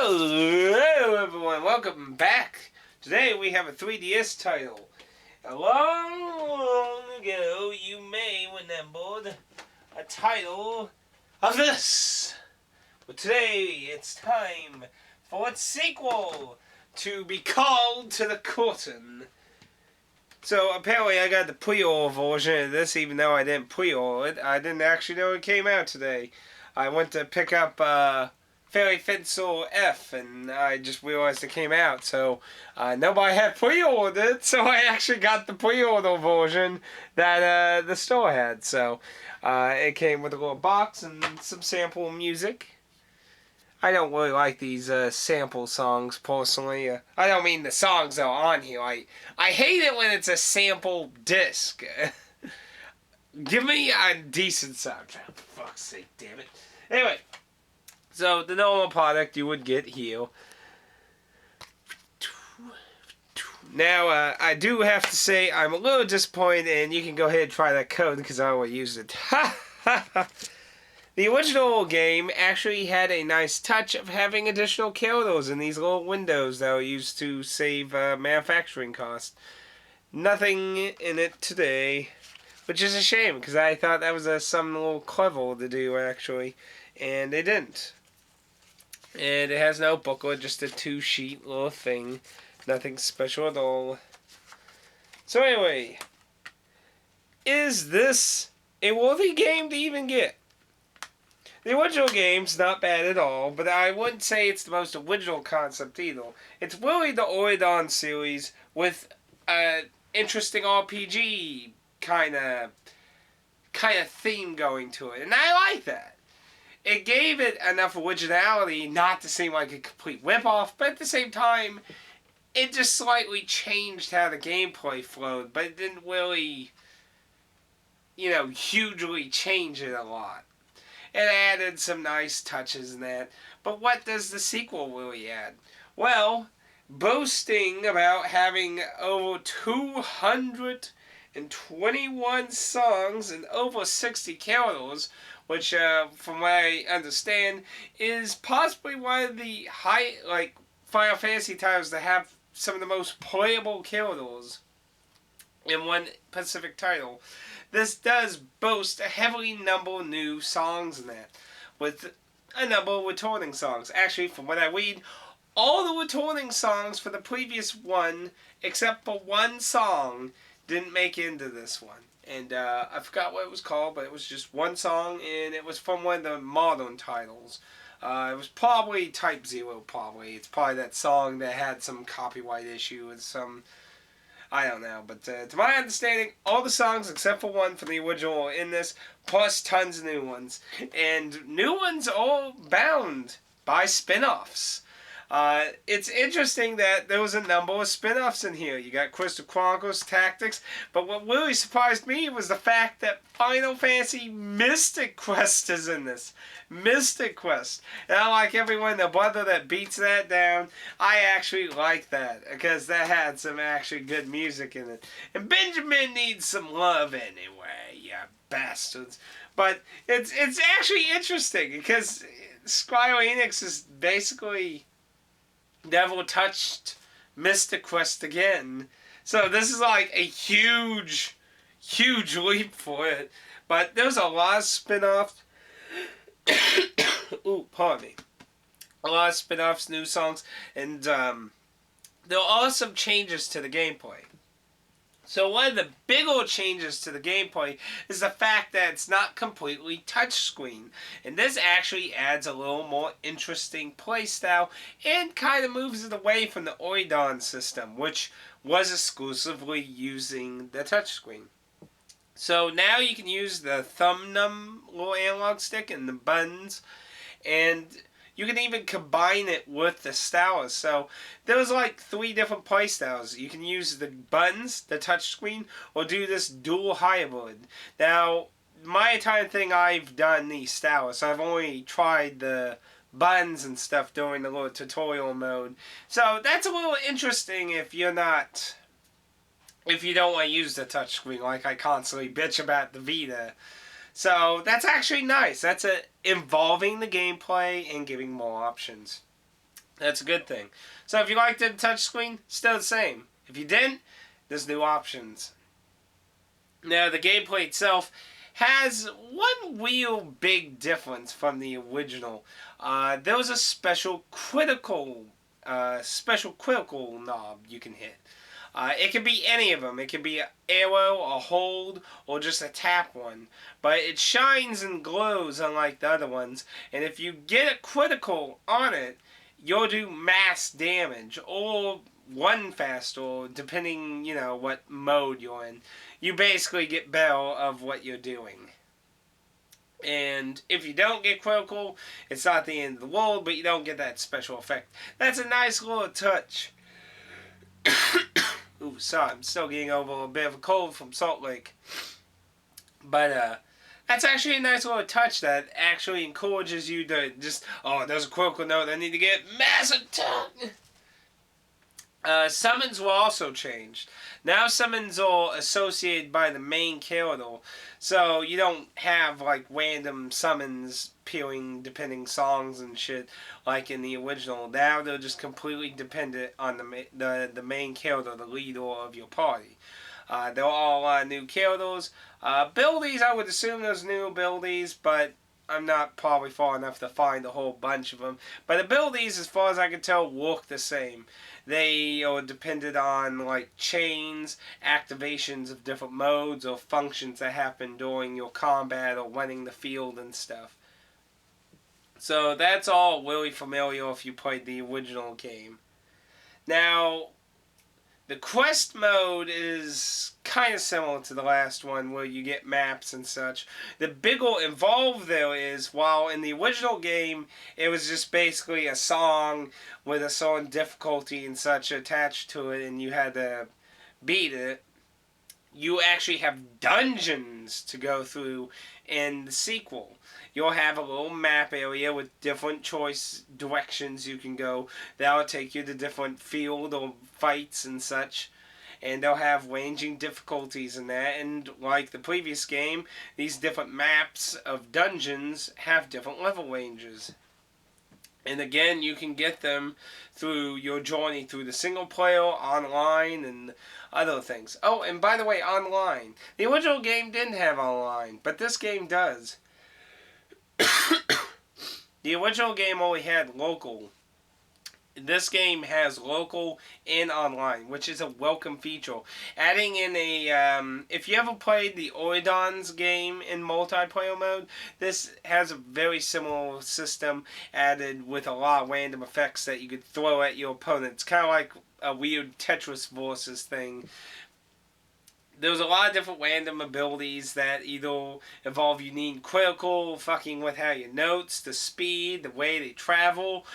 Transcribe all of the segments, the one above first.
Hello everyone, welcome back. Today we have a 3DS title. A long ago you may remember a title of this. But today it's time for its sequel to be called to the curtain. So apparently I got the pre-order version of this even though I didn't pre-order it. I didn't actually know it came out today. I went to pick up Fairy Fencer F, and I just realized it came out, so nobody had pre-ordered it, so I actually got the pre-order version that the store had. So it came with a little box and some sample music. I don't really like these sample songs, personally. I don't mean the songs that are on here. I hate it when it's a sample disc. Give me a decent soundtrack, for fuck's sake, damn it. Anyway. So, the normal product you would get here. Now, I do have to say I'm a little disappointed, and you can go ahead and try that code because I will use it. The original game actually had a nice touch of having additional characters in these little windows that were used to save manufacturing costs. Nothing in it today, which is a shame because I thought that was something a little clever to do, actually, and they didn't. And it has no booklet, just a 2-sheet little thing. Nothing special at all. So anyway, is this a worthy game to even get? The original game's not bad at all, but I wouldn't say it's the most original concept either. It's really the Oridon series with an interesting RPG kind of theme going to it, and I like that. It gave it enough originality not to seem like a complete ripoff, but at the same time, it just slightly changed how the gameplay flowed, but it didn't really, hugely change it a lot. It added some nice touches in that, but what does the sequel really add? Well, boasting about having over 221 songs and over 60 characters, which, from what I understand, is possibly one of the Final Fantasy titles that have some of the most playable characters in one specific title. This does boast a heavily number of new songs in that, with a number of returning songs. Actually, from what I read, all the returning songs for the previous one, except for one song, didn't make it into this one. And I forgot what it was called, but it was just one song, and it was from one of the modern titles. It was probably Type 0, probably. It's probably that song that had some copyright issue with some... I don't know, but to my understanding, all the songs except for one from the original are in this, plus tons of new ones. And new ones are bound by spin-offs. It's interesting that there was a number of spin-offs in here. You got Crystal Chronicles, Tactics, but what really surprised me was the fact that Final Fantasy Mystic Quest is in this. Mystic Quest. And unlike everyone, the brother that beats that down, I actually like that, because that had some actually good music in it. And Benjamin needs some love anyway, you bastards. But it's actually interesting, because Square Enix is basically... never touched Mystic Quest again. So this is like a huge leap for it. But there's a lot of spin-offs. Ooh, pardon me. A lot of spin-offs, new songs, and there are some changes to the gameplay. So one of the bigger changes to the gameplay is the fact that it's not completely touchscreen. And this actually adds a little more interesting playstyle and kind of moves it away from the Oridon system, which was exclusively using the touchscreen. So now you can use the thumb little analog stick and the buttons, and you can even combine it with the stylus. So there's like 3 different play styles. You can use the buttons, the touchscreen, or do this dual hybrid. Now, my entire thing I've done the stylus. I've only tried the buttons and stuff during the little tutorial mode. So that's a little interesting if you don't want to use the touchscreen like I constantly bitch about the Vita. So that's actually nice. That's involving the gameplay and giving more options. That's a good thing. So if you liked the touchscreen, still the same. If you didn't, there's new options. Now, the gameplay itself has one real big difference from the original. There was a special critical knob you can hit. It can be any of them. It can be an arrow, a hold, or just a tap one. But it shines and glows unlike the other ones. And if you get a critical on it, you'll do mass damage or run faster, depending, what mode you're in. You basically get better of what you're doing. And if you don't get critical, it's not the end of the world, but you don't get that special effect. That's a nice little touch. Ooh, sorry, I'm still getting over a bit of a cold from Salt Lake. But, that's actually a nice little touch that actually encourages you to just, oh, there's a critical note, I need to get mass attack. Summons will also change. Now summons are associated by the main character, so you don't have like random summons appearing depending songs and shit like in the original. Now they're just completely dependent on the main character, the leader of your party. They're all new characters. Abilities, I would assume there's new abilities, but I'm not probably far enough to find a whole bunch of them. But abilities, as far as I can tell, work the same. They are dependent on like chains, activations of different modes, or functions that happen during your combat or running the field and stuff. So that's all really familiar if you played the original game. Now, the quest mode is kind of similar to the last one where you get maps and such. The bigger involved there is, while in the original game it was just basically a song with a certain difficulty and such attached to it and you had to beat it, you actually have dungeons to go through in the sequel. You'll have a little map area with different choice directions you can go. That'll take you to different field or fights and such. And they'll have ranging difficulties in that. And like the previous game, these different maps of dungeons have different level ranges. And again, you can get them through your journey through the single player, online, and other things. Oh, and by the way, online. The original game didn't have online, but this game does. The original game only had local. This game has local and online, which is a welcome feature. Adding in if you ever played the Oidon's game in multiplayer mode, this has a very similar system added with a lot of random effects that you could throw at your opponent. It's kind of like a weird Tetris Versus thing. There's a lot of different random abilities that either involve you needing critical, fucking with how your notes, the speed, the way they travel,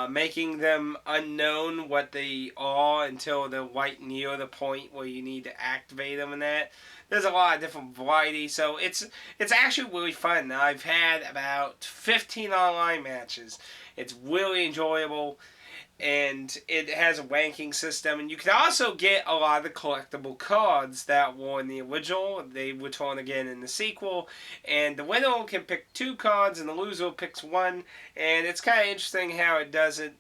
making them unknown what they are until they're right near the point where you need to activate them and that. There's a lot of different variety, so it's actually really fun. I've had about 15 online matches. It's really enjoyable. And it has a ranking system, and you can also get a lot of the collectible cards that were in the original. They return again in the sequel, and the winner can pick 2 cards and the loser picks 1, and it's kind of interesting how it does it.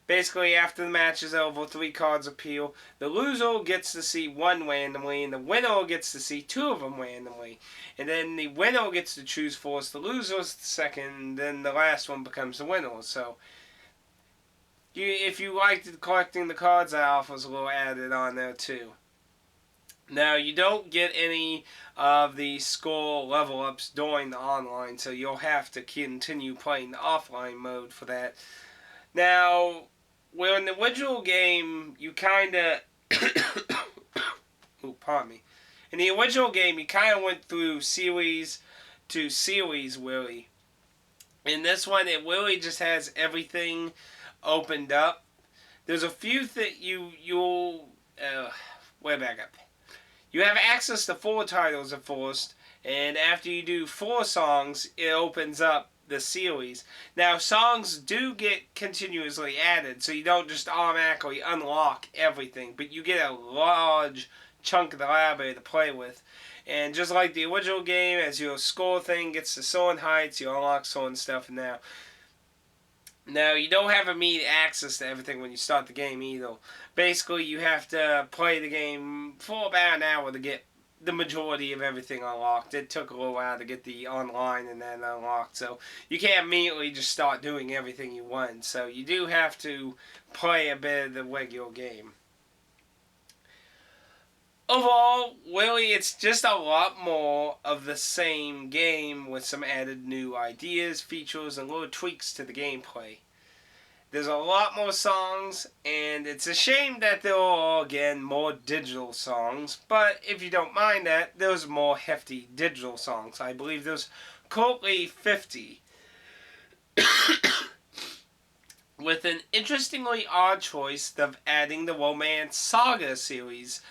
Basically, after the match is over, 3 cards appear. The loser gets to see 1 randomly, and the winner gets to see 2 of them randomly. And then the winner gets to choose first, the loser's second, and then the last one becomes the winner. So if you liked collecting the cards, that offers a little added on there too. Now, you don't get any of the score level ups during the online, so you'll have to continue playing the offline mode for that. Now, where in the original game, you kind of oh, pardon me. In the original game, you kind of went through series to series, really. In this one, it really just has everything opened up. There's a few that you'll way back up. You have access to 4 titles at first, and after you do 4 songs, it opens up the series. Now, songs do get continuously added, so you don't just automatically unlock everything, but you get a large chunk of the library to play with. And just like the original game, as your score thing gets to certain heights, you unlock certain stuff now. Now, you don't have immediate access to everything when you start the game either. Basically, you have to play the game for about an hour to get the majority of everything unlocked. It took a little while to get the online and then unlocked, so you can't immediately just start doing everything you want. So you do have to play a bit of the regular game. Overall, really, it's just a lot more of the same game with some added new ideas, features, and little tweaks to the gameplay. There's a lot more songs, and it's a shame that they're all, again, more digital songs. But if you don't mind that, there's more hefty digital songs. I believe there's currently 50. With an interestingly odd choice of adding the Romance Saga series.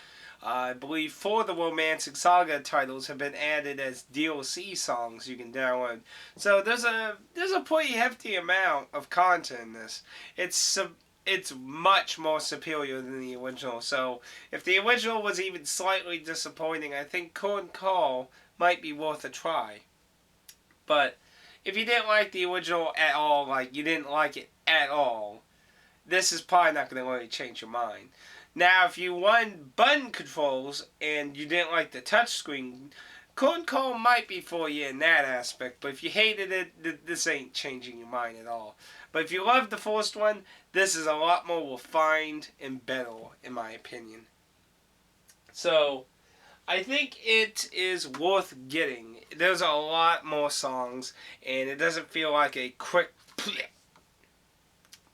I believe 4 of the Romancing Saga titles have been added as DLC songs you can download. So there's a pretty hefty amount of content in this. It's much more superior than the original. So if the original was even slightly disappointing, I think Current Call might be worth a try. But if you didn't like the original at all, like you didn't like it at all, this is probably not going to really change your mind. Now, if you want button controls and you didn't like the touchscreen, Current Call might be for you in that aspect. But if you hated it, this ain't changing your mind at all. But if you loved the first one, this is a lot more refined and better, in my opinion. So, I think it is worth getting. There's a lot more songs, and it doesn't feel like a quick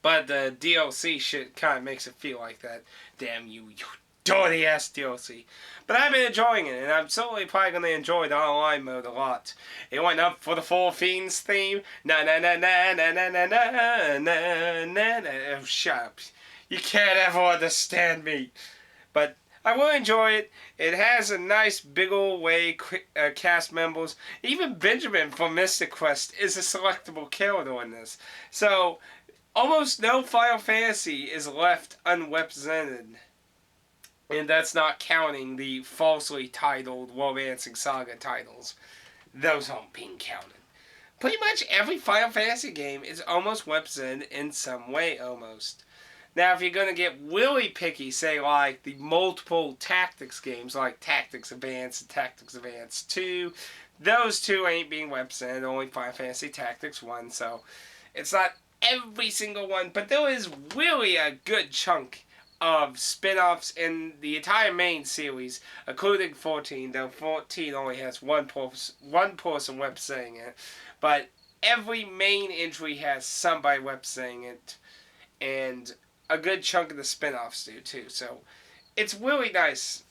but the DLC shit kind of makes it feel like that. Damn you, you dirty ass DLC. But I've been enjoying it, and I'm certainly probably going to enjoy the online mode a lot. It went up for the Four Fiends theme. Na na na na na na na na na na na. Oh, shut up. You can't ever understand me. But I will enjoy it. It has a nice big old way cast members. Even Benjamin from Mystic Quest is a selectable character in this. So almost no Final Fantasy is left unrepresented. And that's not counting the falsely titled Romancing Saga titles. Those aren't being counted. Pretty much every Final Fantasy game is almost represented in some way, almost. Now, if you're going to get really picky, say like the multiple Tactics games, like Tactics Advance and Tactics Advance 2, those two ain't being represented, only Final Fantasy Tactics 1, so it's not every single one, but there is really a good chunk of spin-offs in the entire main series, including 14, though 14 only has one person representing it, but every main entry has somebody representing it, and a good chunk of the spin-offs do too, so it's really nice.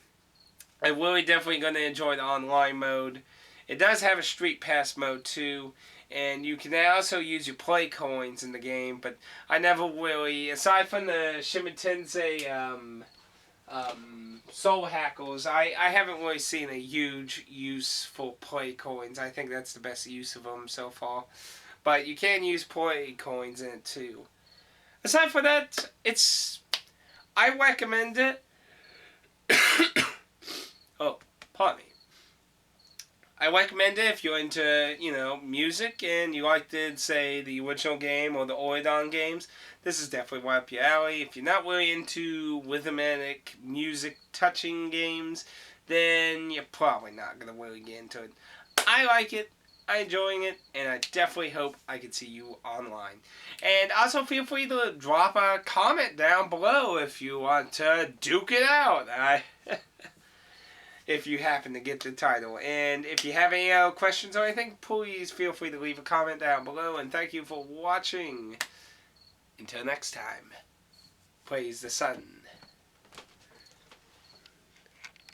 I'm really definitely going to enjoy the online mode. It does have a Street Pass mode too, and you can also use your play coins in the game, but I never really, aside from the Shimitense Soul Hackers, I haven't really seen a huge use for play coins. I think that's the best use of them so far. But you can use play coins in it too. Aside from that, I recommend it. Oh, pardon me. I recommend it if you're into, music and you like to, say, the original game or the Oidon games. This is definitely right up your alley. If you're not really into rhythmic, music-touching games, then you're probably not going to really get into it. I like it. I'm enjoying it, and I definitely hope I can see you online. And also feel free to drop a comment down below if you want to duke it out. If you happen to get the title. And if you have any questions or anything, please feel free to leave a comment down below. And thank you for watching. Until next time, praise the sun.